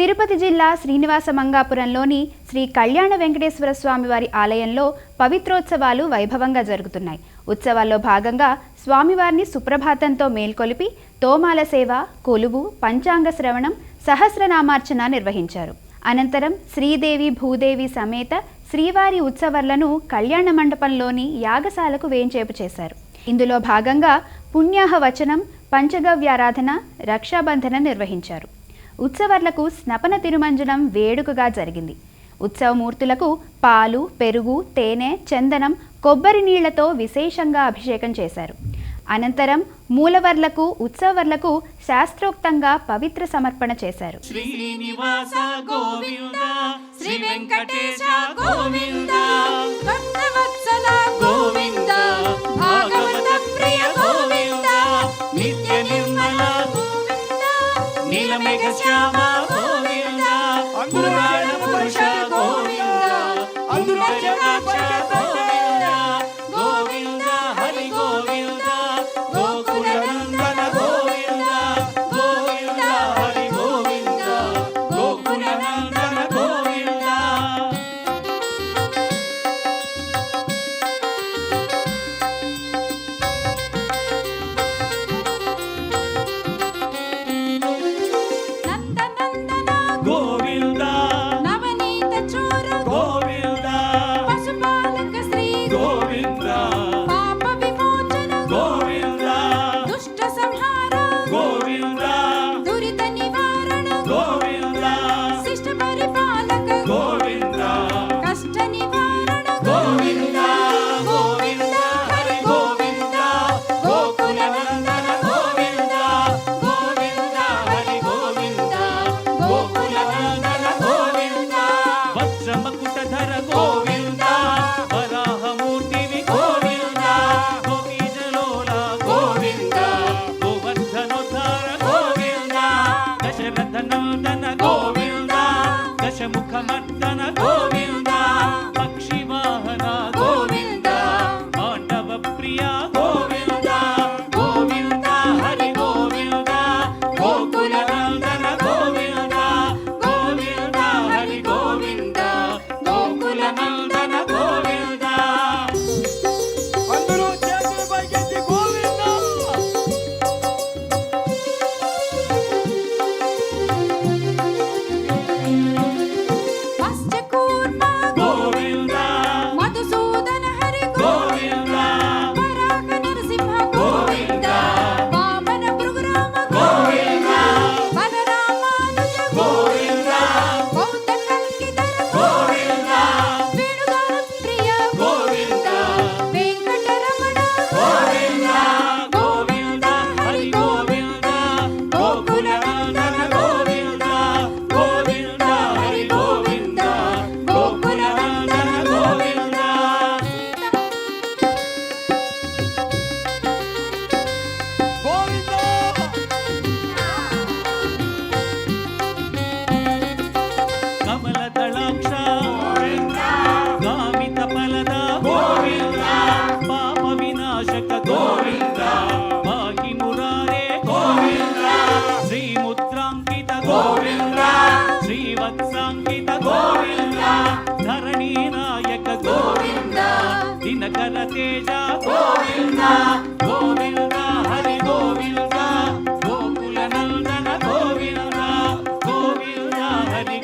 తిరుపతి జిల్లా శ్రీనివాస మంగాపురంలోని శ్రీ కళ్యాణ వెంకటేశ్వర స్వామివారి ఆలయంలో పవిత్రోత్సవాలు వైభవంగా జరుగుతున్నాయి. ఉత్సవాల్లో భాగంగా స్వామివారిని సుప్రభాతంతో మేల్కొలిపి తోమాల సేవ, కొలువు, పంచాంగ శ్రవణం, సహస్రనామార్చన నిర్వహించారు. అనంతరం శ్రీదేవి భూదేవి సమేత శ్రీవారి ఉత్సవాలను కళ్యాణ మండపంలోని యాగశాలకు వేంచేపు చేశారు. ఇందులో భాగంగా పుణ్యాహ వచనం, పంచగవ్యారాధన, రక్షాబంధన నిర్వహించారు. ఉత్సవాలకు స్నపన తిరుమంజనం వేడుకగా జరిగింది. ఉత్సవమూర్తులకు పాలు, పెరుగు, తేనె, చందనం, కొబ్బరి నీళ్లతో విశేషంగా అభిషేకం చేశారు. అనంతరం మూలవర్లకు, ఉత్సవర్లకు శాస్త్రోక్తంగా పవిత్ర సమర్పణ చేశారు. శ్రీనివాస గోవింద, శ్రీ వెంకటేశ గోవింద, భక్తవత్సల గోవింద, భాగవత ప్రియ గోవింద, నిత్య నిర్మల గోవింద, నీలమేఘ శ్యామ గోవింద, పురాణ పురుష గోవింద, అందురజనాక్ష గోవింద, గోవింద హరి గోవింద, గోకుల నందన గోవింద, గోవింద హరి గోవింద, గోకుల నందన గోవింద. నందనందన గోవింద, నవనీత చోర గోవింద, పశుపాలక శ్రీ గోవింద, పాప విమోచన గోవింద, దుష్ట సంహార గోవింద, దురిత నివారణ గోవింద, శిష్ట పరిపాలక గోవింద, కష్ట నివారణ గోవింద, గోవింద హరి గోవింద, గోకుల నందన గోవింద, గోవింద హరి గోవింద, గోకుల నందన గోవింద, వజ్రమకుటధర గోవింద, వరాహమూర్తివి గోవింద, గోపీజలోల గోవింద, గోవర్ధనోద్ధార గోవింద, దశరథ నందన గోవింద, దశముఖమర్దన గోవింద, పక్షి వాహన గోవింద, పాండవ ప్రియ గోవింద, గోవింద హరి గోవింద, గోకుల నందన గోవింద, గోవింద హరి గోవింద, గోకుల నందన గోవింద. అందరూ చేతులు పైకెత్తి గోవింద. మత్స్యకూర్మ గోవింద, మధుసూదన హరి గోవింద, వరాహ నరసింహ గోవింద, వామన భృగురామ గోవింద, బలరామానుజ గోవింద, బౌద్ధ కల్కిధర గోవింద, వేణుగాన ప్రియ గోవింద, వెంకటరమణ గోవింద, గోవింద హరి గోవింద, గోకుల నందన గోవింద, గోవింద హరి గోవింద, గోకుల నందన గోవింద. కమలదళాక్ష గామిత ఫలద గోవింద, పాప వినాశక గోవింద, పాహి మురారే గోవింద, శ్రీముద్రాంకిత గోవింద, శ్రీవత్సాంకిత గోవింద, ధరణీ నాయక గోవింద, దినకర తేజ గోవింద, గోవింద హరి గోవింద, గోకుల నందన గోవింద, గోవింద హరి